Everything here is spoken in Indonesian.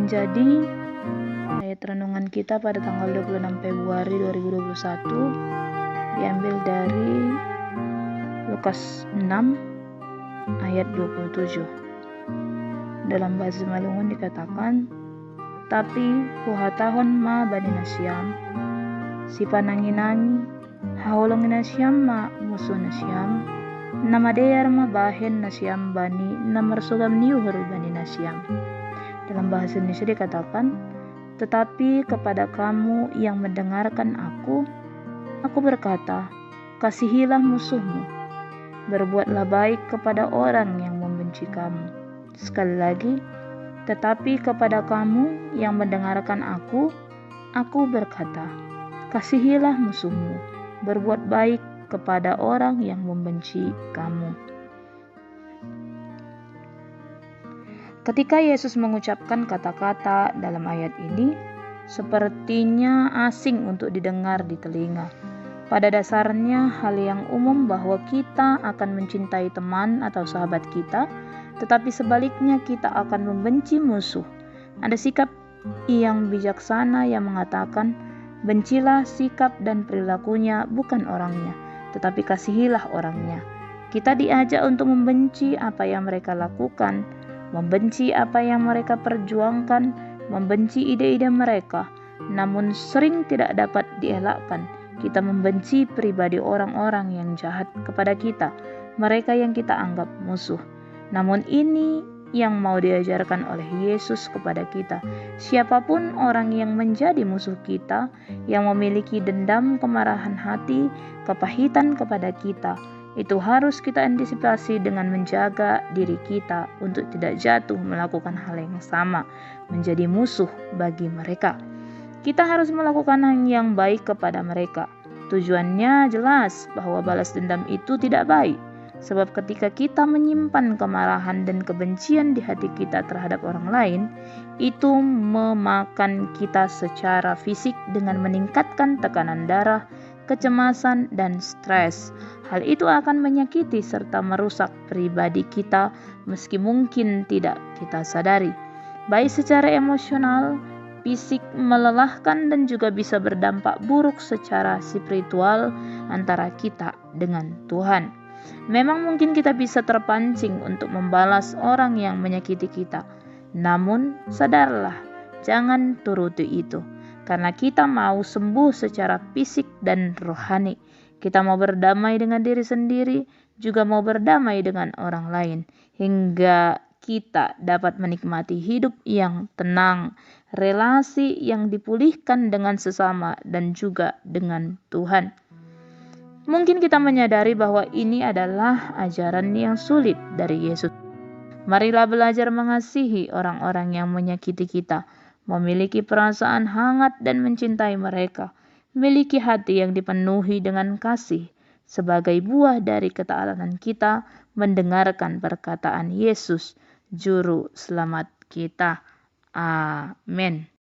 menjadi ayat renungan kita pada tanggal 26 Februari 2021 diambil dari Lukas 6 ayat 27. Dalam bahasa Malungun dikatakan, "Tapi kuhatahon ma bani nasyam, si pananginangi, haolong nasyam ma musuh nasyam, nama deyar ma bahen nasyam bani namarsogam niuhur bani nasyam." Dalam bahasa Indonesia dikatakan, "Tetapi kepada kamu yang mendengarkan aku berkata, kasihilah musuhmu, berbuatlah baik kepada orang yang membenci kamu." Sekali lagi, "Tetapi kepada kamu yang mendengarkan aku berkata, kasihilah musuhmu, berbuat baik kepada orang yang membenci kamu." Ketika Yesus mengucapkan kata-kata dalam ayat ini, sepertinya asing untuk didengar di telinga. Pada dasarnya, hal yang umum bahwa kita akan mencintai teman atau sahabat kita, tetapi sebaliknya kita akan membenci musuh. Ada sikap yang bijaksana yang mengatakan, bencilah sikap dan perilakunya, bukan orangnya, tetapi kasihilah orangnya. Kita diajak untuk membenci apa yang mereka lakukan, membenci apa yang mereka perjuangkan, membenci ide-ide mereka. Namun sering tidak dapat dielakkan. Kita membenci pribadi orang-orang yang jahat kepada kita, mereka yang kita anggap musuh. Namun ini yang mau diajarkan oleh Yesus kepada kita. Siapapun orang yang menjadi musuh kita, yang memiliki dendam, kemarahan hati, kepahitan kepada kita, itu harus kita antisipasi dengan menjaga diri kita untuk tidak jatuh melakukan hal yang sama, menjadi musuh bagi mereka. Kita harus melakukan yang baik kepada mereka. Tujuannya jelas bahwa balas dendam itu tidak baik. Sebab ketika kita menyimpan kemarahan dan kebencian di hati kita terhadap orang lain, itu memakan kita secara fisik dengan meningkatkan tekanan darah, kecemasan, dan stres. Hal itu akan menyakiti serta merusak pribadi kita meski mungkin tidak kita sadari. Baik secara emosional, fisik, melelahkan, dan juga bisa berdampak buruk secara spiritual antara kita dengan Tuhan. Memang mungkin kita bisa terpancing untuk membalas orang yang menyakiti kita. Namun sadarlah, jangan turuti itu. Karena kita mau sembuh secara fisik dan rohani. Kita mau berdamai dengan diri sendiri, juga mau berdamai dengan orang lain. Hingga kita dapat menikmati hidup yang tenang, relasi yang dipulihkan dengan sesama dan juga dengan Tuhan. Mungkin kita menyadari bahwa ini adalah ajaran yang sulit dari Yesus. Marilah belajar mengasihi orang-orang yang menyakiti kita, memiliki perasaan hangat dan mencintai mereka, memiliki hati yang dipenuhi dengan kasih, sebagai buah dari ketaatan kita mendengarkan perkataan Yesus, Juru Selamat kita. Amin.